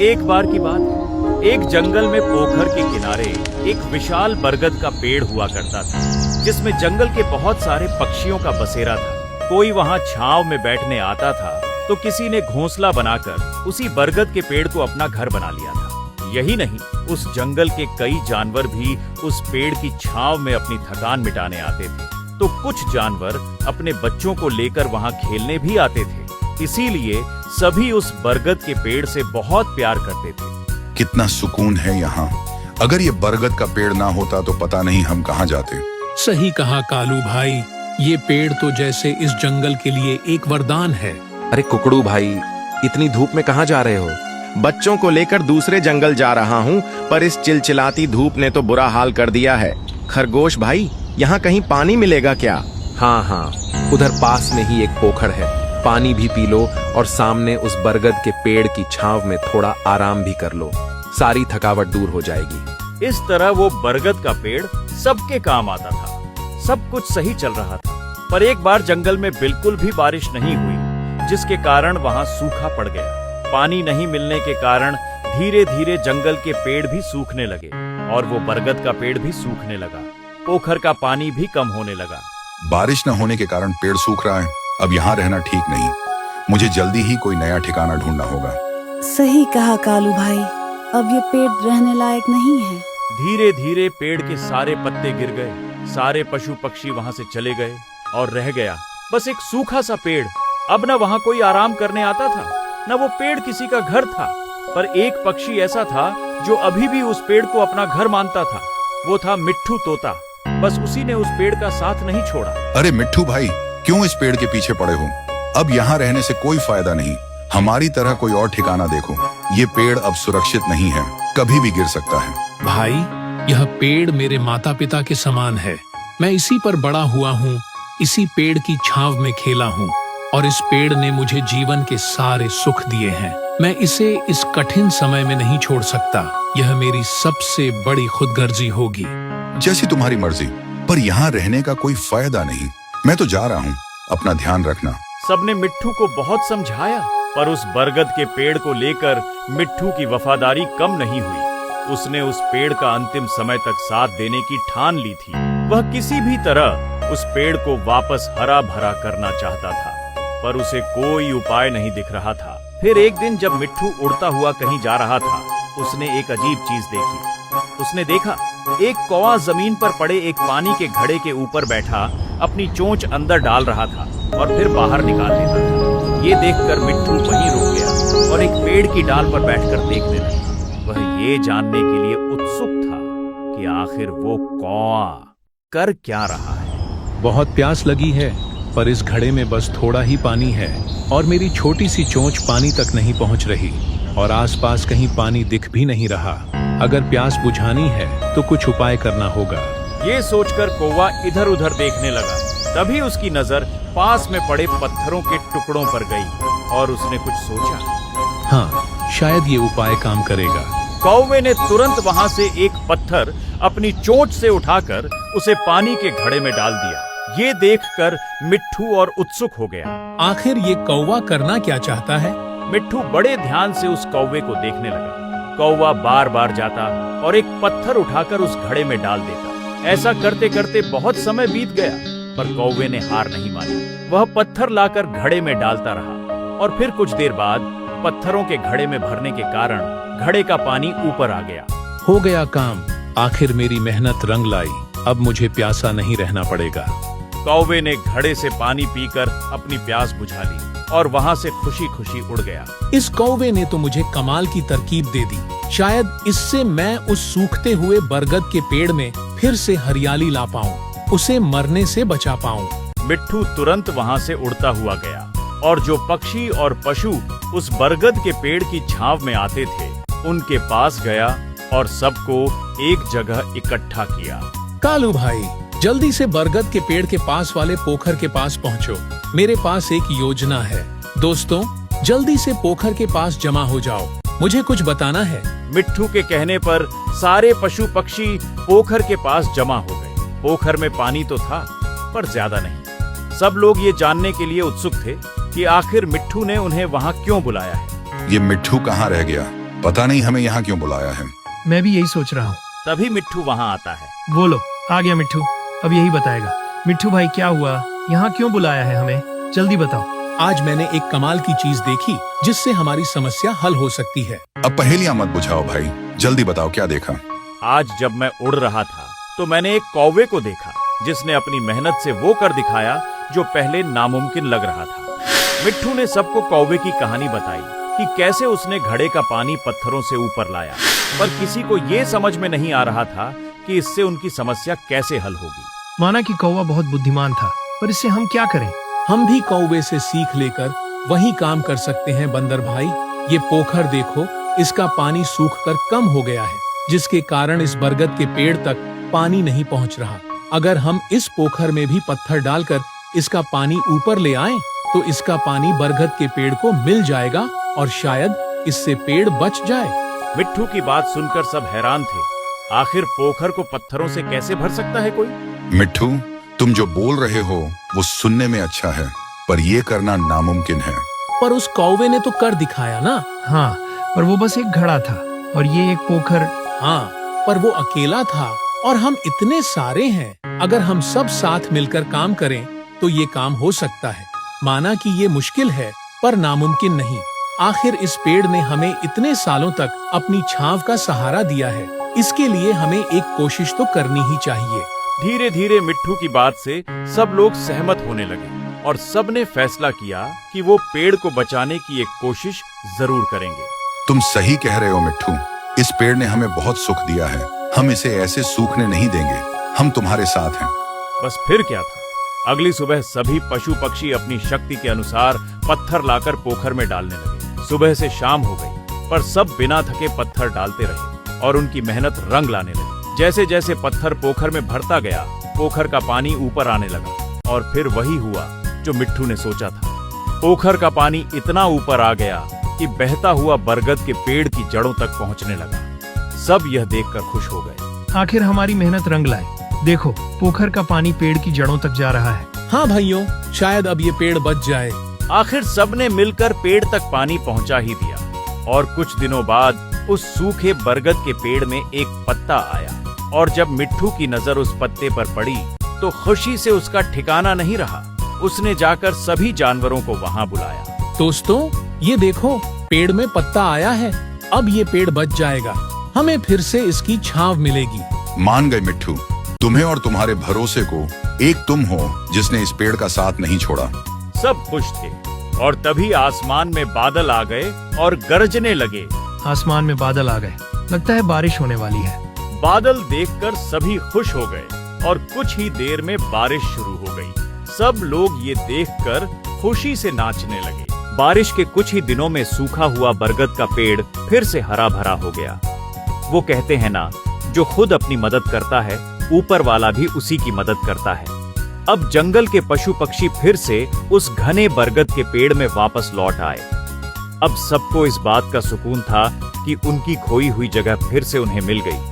एक बार की बात है, एक जंगल में पोखर के किनारे एक विशाल बरगद का पेड़ हुआ करता था, जिसमें जंगल के बहुत सारे पक्षियों का बसेरा था। कोई वहां छांव में बैठने आता था तो किसी ने घोंसला बनाकर उसी बरगद के पेड़ को अपना घर बना लिया था। यही नहीं, उस जंगल के कई जानवर भी उस पेड़ की छांव में अपनी थकान मिटाने आते थे। तो कुछ जानवर अपने बच्चों को लेकर वहां खेलने भी आते थे। इसीलिए सभी उस बरगद के पेड़ से बहुत प्यार करते थे। कितना सुकून है यहाँ। अगर ये बरगद का पेड़ ना होता तो पता नहीं हम कहाँ जाते। सही कहा कालू भाई, ये पेड़ तो जैसे इस जंगल के लिए एक वरदान है। अरे कुकड़ू भाई, इतनी धूप में कहाँ जा रहे हो? बच्चों को लेकर दूसरे जंगल जा रहा हूँ, पर इस चिलचिलाती धूप ने तो बुरा हाल कर दिया है। खरगोश भाई, यहाँ कहीं पानी मिलेगा क्या? हाँ, उधर पास में ही एक पोखर है, पानी भी पी लो और सामने उस बरगद के पेड़ की छांव में थोड़ा आराम भी कर लो, सारी थकावट दूर हो जाएगी। इस तरह वो बरगद का पेड़ सबके काम आता था। सब कुछ सही चल रहा था, पर एक बार जंगल में बिल्कुल भी बारिश नहीं हुई, जिसके कारण वहां सूखा पड़ गया। पानी नहीं मिलने के कारण धीरे धीरे जंगल के पेड़ भी सूखने लगे और वो बरगद का पेड़ भी सूखने लगा। पोखर का पानी भी कम होने लगा। बारिश न होने के कारण पेड़ सूख रहा है। अब यहाँ रहना ठीक नहीं। मुझे जल्दी ही कोई नया ठिकाना ढूंढना होगा। सही कहा कालू भाई, अब ये पेड़ रहने लायक नहीं है। धीरे धीरे पेड़ के सारे पत्ते गिर गए, सारे पशु पक्षी वहां से चले गए और रह गया बस एक सूखा सा पेड़। अब न वहां कोई आराम करने आता था, न वो पेड़ किसी का घर था। पर एक पक्षी ऐसा था जो अभी भी उस पेड़ को अपना घर मानता था। वो था मिट्ठू तोता। बस उसी ने उस पेड़ का साथ नहीं छोड़ा। अरे मिट्ठू भाई, क्यों इस पेड़ के पीछे पड़े हो? अब यहाँ रहने से कोई फायदा नहीं। हमारी तरह कोई और ठिकाना देखो। ये पेड़ अब सुरक्षित नहीं है, कभी भी गिर सकता है। भाई, यह पेड़ मेरे माता पिता के समान है। मैं इसी पर बड़ा हुआ हूँ, इसी पेड़ की छांव में खेला हूँ और इस पेड़ ने मुझे जीवन के सारे सुख दिए हैं। मैं इसे इस कठिन समय में नहीं छोड़ सकता। यह मेरी सबसे बड़ी खुदगर्जी होगी। जैसी तुम्हारी मर्जी, पर यहाँ रहने का कोई फायदा नहीं। मैं तो जा रहा हूँ, अपना ध्यान रखना। सबने मिट्ठू को बहुत समझाया, पर उस बरगद के पेड़ को लेकर मिट्ठू की वफादारी कम नहीं हुई। उसने उस पेड़ का अंतिम समय तक साथ देने की ठान ली थी। वह किसी भी तरह उस पेड़ को वापस हरा भरा करना चाहता था, पर उसे कोई उपाय नहीं दिख रहा था। फिर एक दिन जब मिट्ठू उड़ता हुआ कहीं जा रहा था, उसने एक अजीब चीज देखी। उसने देखा एक कौवा जमीन पर पड़े एक पानी के घड़े के ऊपर बैठा अपनी चोंच अंदर डाल रहा था और फिर बाहर निकाल देता था। ये देखकर मिट्ठू वहीं रुक गया और एक पेड़ की डाल पर बैठकर देखने लगा। वह ये जानने के लिए उत्सुक था कि आखिर वो कौवा कर क्या रहा है। बहुत प्यास लगी है, पर इस घड़े में बस थोड़ा ही पानी है और मेरी छोटी सी चोंच पानी तक नहीं पहुंच रही और आसपास कहीं पानी दिख भी नहीं रहा। अगर प्यास बुझानी है तो कुछ उपाय करना होगा। ये सोचकर कौवा इधर उधर देखने लगा। तभी उसकी नजर पास में पड़े पत्थरों के टुकड़ों पर गई और उसने कुछ सोचा। हाँ, शायद ये उपाय काम करेगा। कौवे ने तुरंत वहां से एक पत्थर अपनी चोंच से उठाकर उसे पानी के घड़े में डाल दिया। ये देखकर मिट्ठू और उत्सुक हो गया। आखिर ये कौवा करना क्या चाहता है? मिट्ठू बड़े ध्यान से उस कौवे को देखने लगा। कौवा बार बार जाता और एक पत्थर उठाकर उस घड़े में डाल देता। ऐसा करते करते बहुत समय बीत गया, पर कौवे ने हार नहीं मानी। वह पत्थर लाकर घड़े में डालता रहा और फिर कुछ देर बाद पत्थरों के घड़े में भरने के कारण घड़े का पानी ऊपर आ गया। हो गया काम। आखिर मेरी मेहनत रंग लाई। अब मुझे प्यासा नहीं रहना पड़ेगा। कौवे ने घड़े से पानी पीकर अपनी प्यास बुझा ली और वहां से खुशी खुशी उड़ गया। इस कौवे ने तो मुझे कमाल की तरकीब दे दी। शायद इससे मैं उस सूखते हुए बरगद के पेड़ में फिर से हरियाली ला पाऊं, उसे मरने से बचा पाऊं। मिट्ठू तुरंत वहां से उड़ता हुआ गया और जो पक्षी और पशु उस बरगद के पेड़ की छांव में आते थे, उनके पास गया और सबको एक जगह इकट्ठा किया। कालू भाई, जल्दी से बरगद के पेड़ के पास वाले पोखर के पास पहुंचो। मेरे पास एक योजना है। दोस्तों, जल्दी से पोखर के पास जमा हो जाओ, मुझे कुछ बताना है। मिट्ठू के कहने पर सारे पशु पक्षी पोखर के पास जमा हो गए। पोखर में पानी तो था, पर ज्यादा नहीं। सब लोग ये जानने के लिए उत्सुक थे कि आखिर मिट्ठू ने उन्हें वहां क्यों बुलाया है। ये मिट्ठू कहाँ रह गया? पता नहीं हमें यहाँ क्यों बुलाया है। मैं भी यही सोच रहा हूँ। तभी मिट्ठू वहां आता है। वो लो, आ गया मिट्ठू। अब यही बताएगा। मिट्ठू भाई, क्या हुआ? यहाँ क्यों बुलाया है हमें? जल्दी बताओ। आज मैंने एक कमाल की चीज देखी जिससे हमारी समस्या हल हो सकती है। अब पहेलियां मत बुझाओ भाई, जल्दी बताओ क्या देखा। आज जब मैं उड़ रहा था तो मैंने एक कौवे को देखा जिसने अपनी मेहनत से वो कर दिखाया जो पहले नामुमकिन लग रहा था। मिट्ठू ने सबको कौवे की कहानी बताई कि कैसे उसने घड़े का पानी पत्थरों से ऊपर लाया, पर किसी को ये समझ में नहीं आ रहा था कि इससे उनकी समस्या कैसे हल होगी। माना कि कौवा बहुत बुद्धिमान था, पर इससे हम क्या करें? हम भी कौवे से सीख लेकर वही काम कर सकते हैं बंदर भाई। ये पोखर देखो, इसका पानी सूखकर कम हो गया है, जिसके कारण इस बरगद के पेड़ तक पानी नहीं पहुंच रहा। अगर हम इस पोखर में भी पत्थर डालकर इसका पानी ऊपर ले आएं, तो इसका पानी बरगद के पेड़ को मिल जाएगा और शायद इससे पेड़ बच जाए। मिट्ठू की बात सुनकर सब हैरान थे। आखिर पोखर को पत्थरों से कैसे भर सकता है कोई? मिट्ठू, तुम जो बोल रहे हो वो सुनने में अच्छा है, पर ये करना नामुमकिन है। पर उस कौवे ने तो कर दिखाया ना। हाँ, पर वो बस एक घड़ा था और ये एक पोखर। हाँ, पर वो अकेला था और हम इतने सारे हैं। अगर हम सब साथ मिलकर काम करें तो ये काम हो सकता है। माना कि ये मुश्किल है, पर नामुमकिन नहीं। आखिर इस पेड़ ने हमें इतने सालों तक अपनी छांव का सहारा दिया है, इसके लिए हमें एक कोशिश तो करनी ही चाहिए। धीरे धीरे मिट्ठू की बात से सब लोग सहमत होने लगे और सबने फैसला किया कि वो पेड़ को बचाने की एक कोशिश जरूर करेंगे। तुम सही कह रहे हो मिट्ठू, इस पेड़ ने हमें बहुत सुख दिया है। हम इसे ऐसे सूखने नहीं देंगे। हम तुम्हारे साथ हैं। बस फिर क्या था, अगली सुबह सभी पशु पक्षी अपनी शक्ति के अनुसार पत्थर लाकर पोखर में डालने लगे। सुबह से शाम हो गई, पर सब बिना थके पत्थर डालते रहे और उनकी मेहनत रंग लाने लगी। जैसे जैसे पत्थर पोखर में भरता गया, पोखर का पानी ऊपर आने लगा और फिर वही हुआ जो मिट्ठू ने सोचा था। पोखर का पानी इतना ऊपर आ गया कि बहता हुआ बरगद के पेड़ की जड़ों तक पहुंचने लगा। सब यह देखकर खुश हो गए। आखिर हमारी मेहनत रंग लाई। देखो, पोखर का पानी पेड़ की जड़ों तक जा रहा है। हाँ भाइयों, शायद अब ये पेड़ बच जाए। आखिर सबने मिलकर पेड़ तक पानी पहुंचा ही दिया और कुछ दिनों बाद उस सूखे बरगद के पेड़ में एक पत्ता आया और जब मिट्ठू की नजर उस पत्ते पर पड़ी तो खुशी से उसका ठिकाना नहीं रहा। उसने जाकर सभी जानवरों को वहां बुलाया। दोस्तों, ये देखो, पेड़ में पत्ता आया है। अब ये पेड़ बच जाएगा, हमें फिर से इसकी छांव मिलेगी। मान गए मिट्ठू, तुम्हें और तुम्हारे भरोसे को एक तुम हो जिसने इस पेड़ का साथ नहीं छोड़ा। सब खुश थे और तभी आसमान में बादल आ गए और गरजने लगे। आसमान में बादल आ गए, लगता है बारिश होने वाली है। बादल देखकर सभी खुश हो गए और कुछ ही देर में बारिश शुरू हो गई। सब लोग ये देखकर खुशी से नाचने लगे। बारिश के कुछ ही दिनों में सूखा हुआ बरगद का पेड़ फिर से हरा भरा हो गया। वो कहते हैं ना, जो खुद अपनी मदद करता है, ऊपर वाला भी उसी की मदद करता है। अब जंगल के पशु पक्षी फिर से उस घने बरगद के पेड़ में वापस लौट आए। अब सबको इस बात का सुकून था कि उनकी खोई हुई जगह फिर से उन्हें मिल गई।